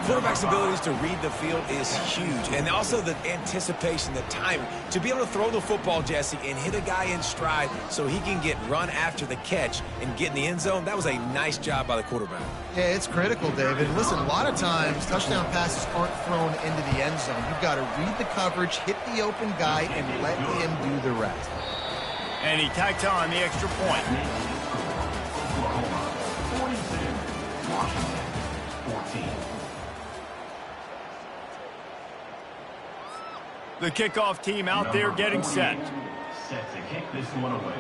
[SPEAKER 4] Quarterback's abilities to read the field is huge, and also the anticipation, the timing. To be able to throw the football, Jesse, and hit a guy in stride so he can get run after the catch and get in the end zone, that was a nice job by the quarterback.
[SPEAKER 2] Yeah, it's critical, David. Listen, a lot of times touchdown passes aren't thrown into the end zone. You've got to read the coverage, hit the open guy, and let him do the rest.
[SPEAKER 1] And he tacks on the extra point.
[SPEAKER 3] Oklahoma 42, Washington 14.
[SPEAKER 1] The kickoff team out there getting set.
[SPEAKER 3] Set to kick this one away.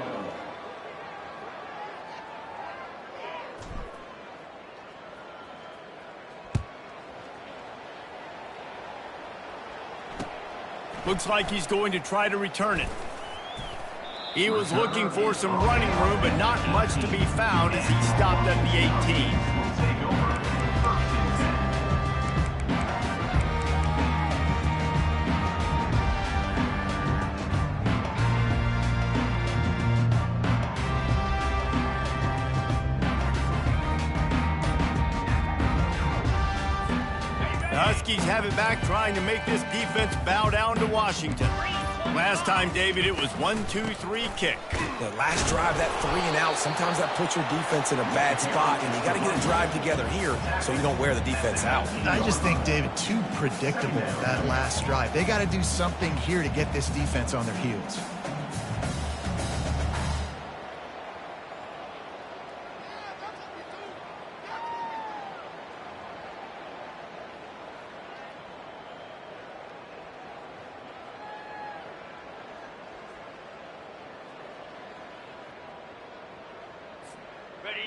[SPEAKER 1] Looks like he's going to try to return it. He was looking for some running room, but not much to be found as he stopped at the 18.
[SPEAKER 3] Will take over. First and 10.
[SPEAKER 1] The Huskies have it back, trying to make this defense bow down to Washington. Last time, David, it was 1-2-3 kick.
[SPEAKER 4] The last drive, that 3 and out, sometimes that puts your defense in a bad spot, and you got to get a drive together here so you don't wear the defense out.
[SPEAKER 2] I just think, David, too predictable that last drive. They got to do something here to get this defense on their heels.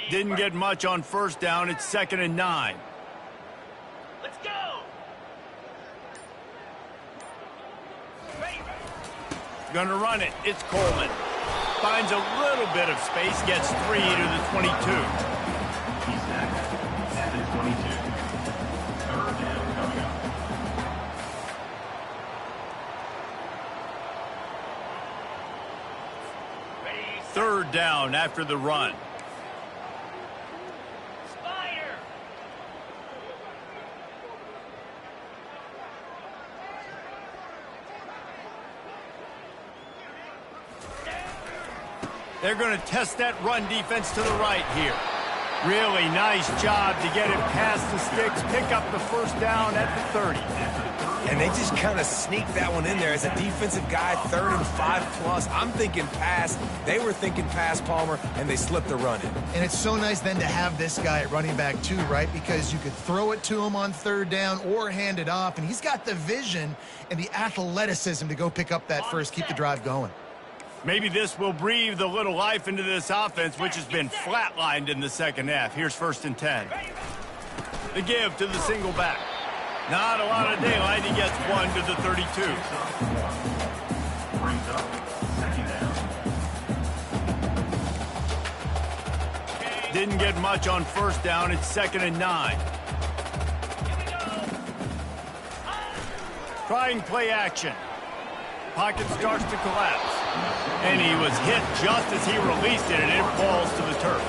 [SPEAKER 1] Didn't get much on first down. It's 2nd and 9.
[SPEAKER 5] Let's go.
[SPEAKER 1] Gonna run it. It's Coleman. Finds a little bit of space. Gets 3 to the 22.
[SPEAKER 3] He's back at the 22. Third down coming up.
[SPEAKER 1] Third down after the run.
[SPEAKER 5] Spider.
[SPEAKER 1] They're going to test that run defense to the right here. Really nice job to get it past the sticks, pick up the first down at the 30.
[SPEAKER 4] And they just kind of sneaked that one in there as a defensive guy, 3rd and 5+. I'm thinking pass. They were thinking pass, Palmer, and they slipped the run in.
[SPEAKER 2] And it's so nice then to have this guy at running back too, right? Because you could throw it to him on 3rd down or hand it off, and he's got the vision and the athleticism to go pick up that first, keep the drive going.
[SPEAKER 1] Maybe this will breathe a little life into this offense, which has been flatlined in the second half. Here's 1st and 10. The give to the single back. Not a lot of daylight. He gets 1 to the 32.
[SPEAKER 3] Brings up 2nd down.
[SPEAKER 1] Didn't get much on first down. It's 2nd and 9. Trying play action. Pocket starts to collapse. And he was hit just as he released it, and it falls to the turf.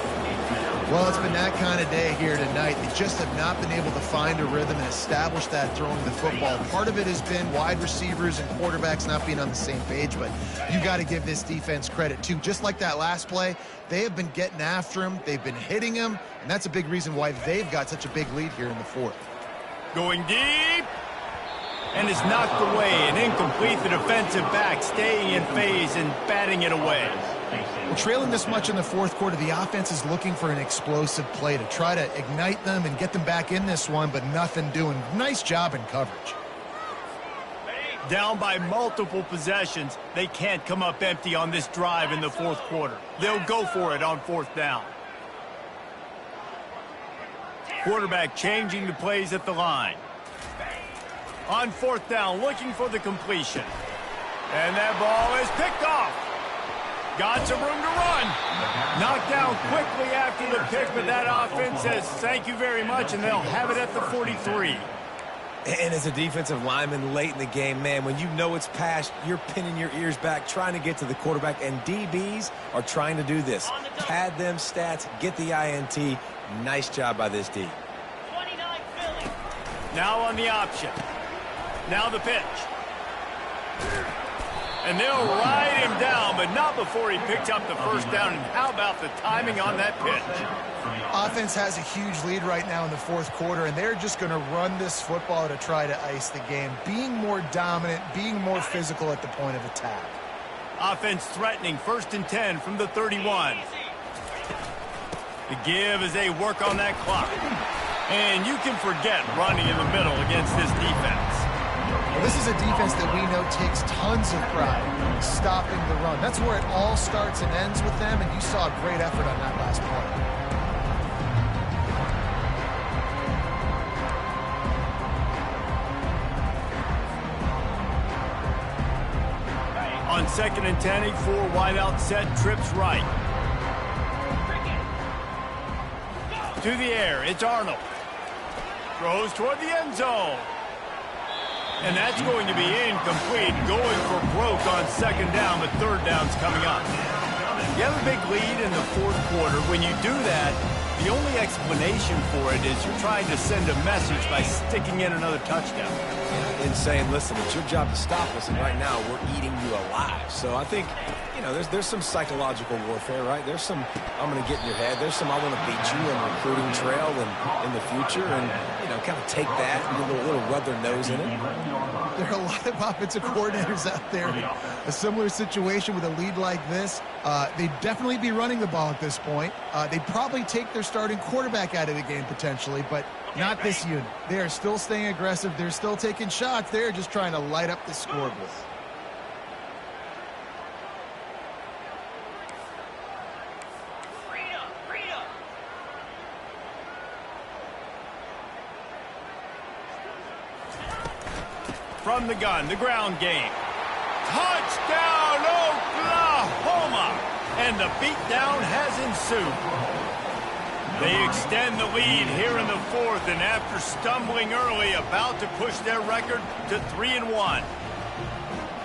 [SPEAKER 2] Well, it's been that kind of day here tonight. They just have not been able to find a rhythm and establish that throwing the football. Part of it has been wide receivers and quarterbacks not being on the same page, but you got to give this defense credit too. Just like that last play, they have been getting after him. They've been hitting him, and that's a big reason why they've got such a big lead here in the 4th.
[SPEAKER 1] Going deep. And is knocked away. An incomplete. The defensive back staying in phase and batting it away.
[SPEAKER 2] Well, trailing this much in the 4th quarter, the offense is looking for an explosive play to try to ignite them and get them back in this one, but nothing doing. Nice job in coverage.
[SPEAKER 1] Down by multiple possessions, they can't come up empty on this drive in the 4th quarter. They'll go for it on 4th down. Quarterback changing the plays at the line. On 4th down, looking for the completion. And that ball is picked off. Got some room to run. Knocked down quickly after the pick, but that offense says thank you very much, and they'll have it at the 43.
[SPEAKER 4] And as a defensive lineman late in the game, man, when you know it's past, you're pinning your ears back, trying to get to the quarterback, and DBs are trying to do this. Pad them stats, get the INT. Nice job by this D.
[SPEAKER 5] 29 Philly.
[SPEAKER 1] Now on the option. Now the pitch. And they'll ride him down, but not before he picks up the first down. And how about the timing on that pitch?
[SPEAKER 2] Offense has a huge lead right now in the fourth quarter, and they're just going to run this football to try to ice the game, being more dominant, being more physical at the point of attack.
[SPEAKER 1] Offense threatening, 1st and 10 from the 31. The give as they work on that clock. And you can forget running in the middle against this defense.
[SPEAKER 2] Well, this is a defense that we know takes tons of pride in stopping the run. That's where it all starts and ends with them, and you saw a great effort on that last play.
[SPEAKER 1] On 2nd and 10, a 4 wide out set, trips right. To the air, it's Arnold. Throws toward the end zone. And that's going to be incomplete, going for broke on 2nd down, but 3rd down's coming up. You have a big lead in the 4th quarter. When you do that, the only explanation for it is you're trying to send a message by sticking in another touchdown.
[SPEAKER 4] And saying, listen, it's your job to stop us, and right now we're eating you alive. So I think, you know, there's some psychological warfare, right? There's some, I'm going to get in your head. There's some, I want to beat you on the recruiting trail and in the future, and, you know, kind of take that and a little rub their nose in it.
[SPEAKER 2] There are a lot of offensive coordinators out there. A similar situation with a lead like this. They'd definitely be running the ball at this point. They'd probably take their starting quarterback out of the game potentially, but not this unit. They are still staying aggressive. They're still taking shots. They're just trying to light up the scoreboard.
[SPEAKER 5] Freedom.
[SPEAKER 1] From the gun, the ground game. Touchdown, Oklahoma! And the beatdown has ensued. They extend the lead here in the 4th, and after stumbling early, about to push their record to 3-1.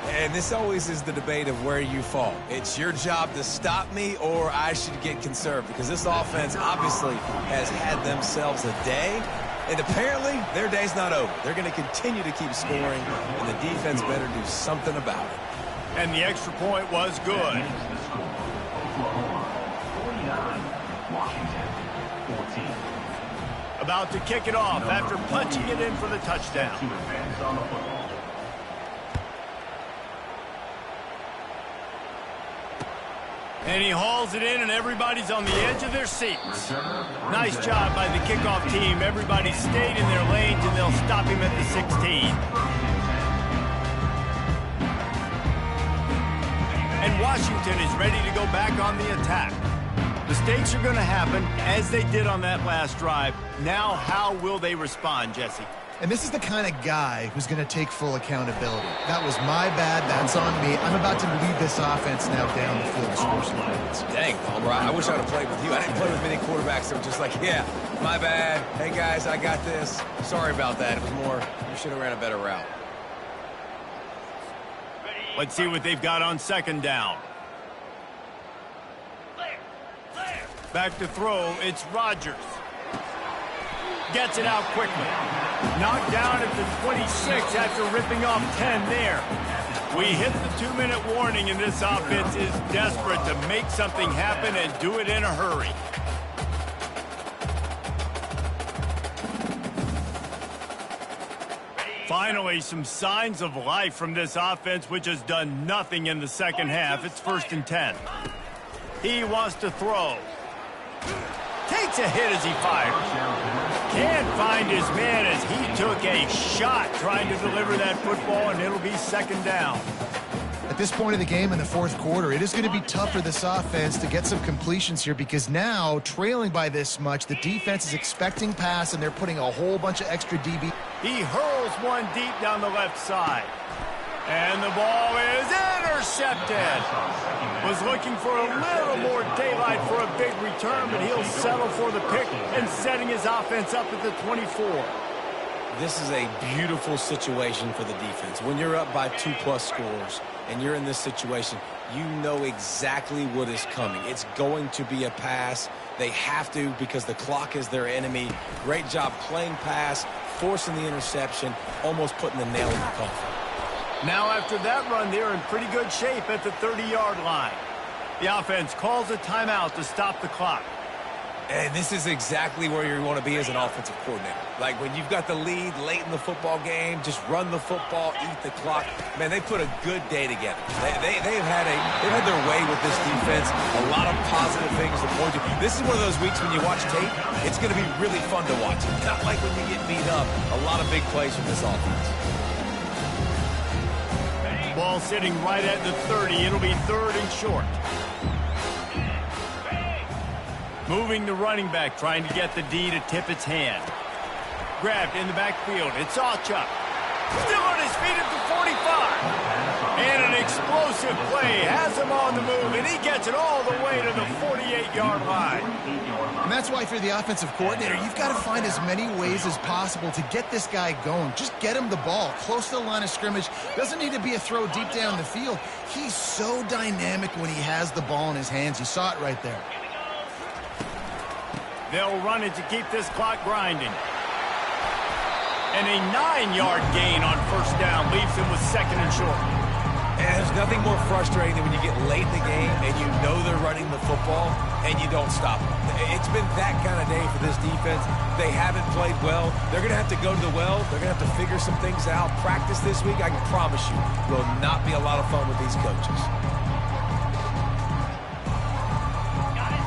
[SPEAKER 4] And this always is the debate of where you fall. It's your job to stop me, or I should get conserved, because this offense obviously has had themselves a day, and apparently their day's not over. They're going to continue to keep scoring, and the defense better do something about it.
[SPEAKER 1] And the extra point was good.
[SPEAKER 3] Oklahoma, 49. Washington, 14.
[SPEAKER 1] About to kick it off after punching it in for the touchdown.
[SPEAKER 3] To advance on the football.
[SPEAKER 1] And he hauls it in, and everybody's on the edge of their seats. Nice job by the kickoff team. Everybody stayed in their lanes, and they'll stop him at the 16. And Washington is ready to go back on the attack. Mistakes are going to happen, as they did on that last drive. Now, how will they respond, Jesse?
[SPEAKER 2] And this is the kind of guy who's going to take full accountability. That was my bad. That's on me. I'm about to lead this offense now down the field to score some points.
[SPEAKER 4] Dang, Palmer, I wish I would have played with you. I didn't play with many quarterbacks that were just like, yeah, my bad. Hey, guys, I got this. Sorry about that. It was more, you should have ran a better route.
[SPEAKER 1] Let's see what they've got on 2nd down. Back to throw, it's Rodgers. Gets it out quickly. Knocked down at the 26 after ripping off 10 there. We hit the 2-minute warning, and this offense is desperate to make something happen and do it in a hurry. Finally, some signs of life from this offense, which has done nothing in the second half. It's 1st and 10. He wants to throw. Takes a hit as he fires. Can't find his man as he took a shot trying to deliver that football, and it'll be 2nd down.
[SPEAKER 2] At this point of the game in the 4th quarter, it is going to be tough for this offense to get some completions here because now, trailing by this much, the defense is expecting pass, and they're putting a whole bunch of extra DB.
[SPEAKER 1] He hurls one deep down the left side. And the ball is intercepted. Was looking for a little more daylight for a big return, but he'll settle for the pick and setting his offense up at the 24.
[SPEAKER 4] This is a beautiful situation for the defense. When you're up by 2+ scores and you're in this situation, you know exactly what is coming. It's going to be a pass. They have to because the clock is their enemy. Great job playing pass, forcing the interception, almost putting the nail in the coffin.
[SPEAKER 1] Now after that run, they're in pretty good shape at the 30-yard line. The offense calls a timeout to stop the clock.
[SPEAKER 4] And this is exactly where you want to be as an offensive coordinator. Like when you've got the lead late in the football game, just run the football, eat the clock. Man, they put a good day together. They've had their way with this defense. A lot of positive things to point to. This is one of those weeks when you watch tape, it's going to be really fun to watch. It's not like when you get beat up. A lot of big plays from this offense.
[SPEAKER 1] Ball sitting right at the 30. It'll be 3rd and short. Moving the running back, trying to get the D to tip its hand. Grabbed in the backfield. It's Alchuk. Still on his feet at the 45. And an explosive play has him on the move, and he gets it all the way to the 48-yard line.
[SPEAKER 2] And that's why if you're the offensive coordinator, you've got to find as many ways as possible to get this guy going. Just get him the ball close to the line of scrimmage. Doesn't need to be a throw deep down the field. He's so dynamic when he has the ball in his hands. You saw it right there.
[SPEAKER 1] They'll run it to keep this clock grinding. And a 9-yard gain on 1st down leaves him with 2nd and short.
[SPEAKER 4] And there's nothing more frustrating than when you get late in the game and you know they're running the football and you don't stop them. It's been that kind of day for this defense. They haven't played well. They're going to have to go to the well. They're going to have to figure some things out. Practice this week, I can promise you, will not be a lot of fun with these coaches.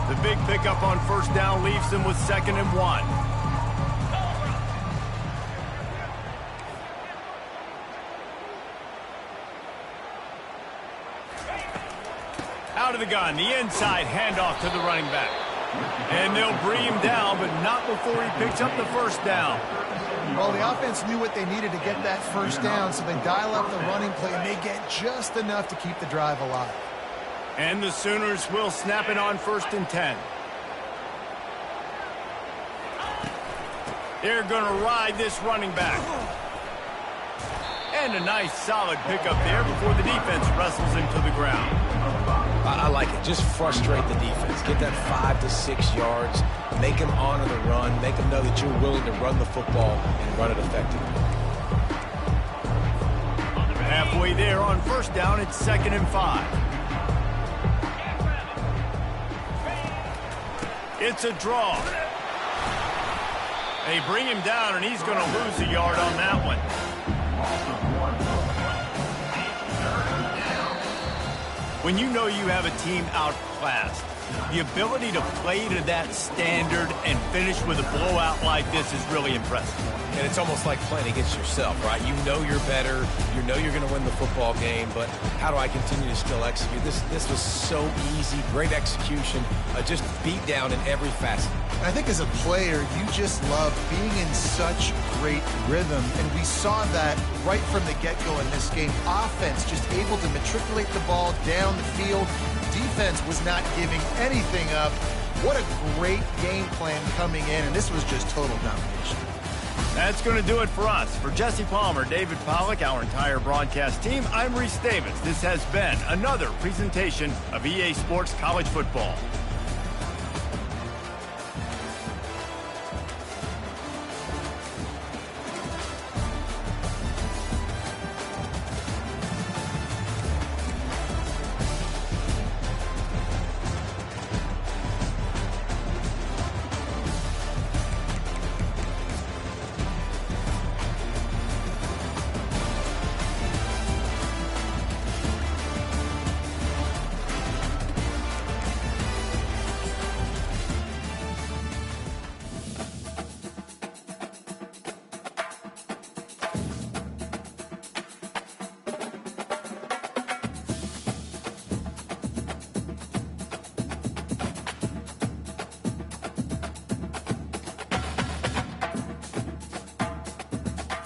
[SPEAKER 1] The big pickup on 1st down leaves them with 2nd and 1. Out of the gun, the inside handoff to the running back. And they'll bring him down, but not before he picks up the 1st down.
[SPEAKER 2] Well, the offense knew what they needed to get that 1st down, so they dial up the running play, and they get just enough to keep the drive alive.
[SPEAKER 1] And the Sooners will snap it on 1st and 10. They're going to ride this running back. And a nice solid pickup there before the defense wrestles him to the ground.
[SPEAKER 4] I like it. Just frustrate the defense. Get that 5 to 6 yards. Make them honor the run. Make them know that you're willing to run the football and run it effectively.
[SPEAKER 1] Halfway there on 1st down, it's 2nd and 5. It's a draw. They bring him down, and he's going to lose a yard on that one. When you know you have a team outclassed, the ability to play to that standard and finish with a blowout like this is really impressive.
[SPEAKER 4] And it's almost like playing against yourself, right? You know you're better. You know you're going to win the football game, but how do I continue to still execute? This was so easy. Great execution. Just beat down in every facet.
[SPEAKER 2] And I think as a player, you just love being in such great rhythm, and we saw that right from the get-go in this game. Offense just able to matriculate the ball down the field. Defense was not giving anything up. What a great game plan coming in, and this was just total domination.
[SPEAKER 1] That's going to do it for us. For Jesse Palmer, David Pollack, our entire broadcast team, I'm Reese Davis. This has been another presentation of EA Sports College Football.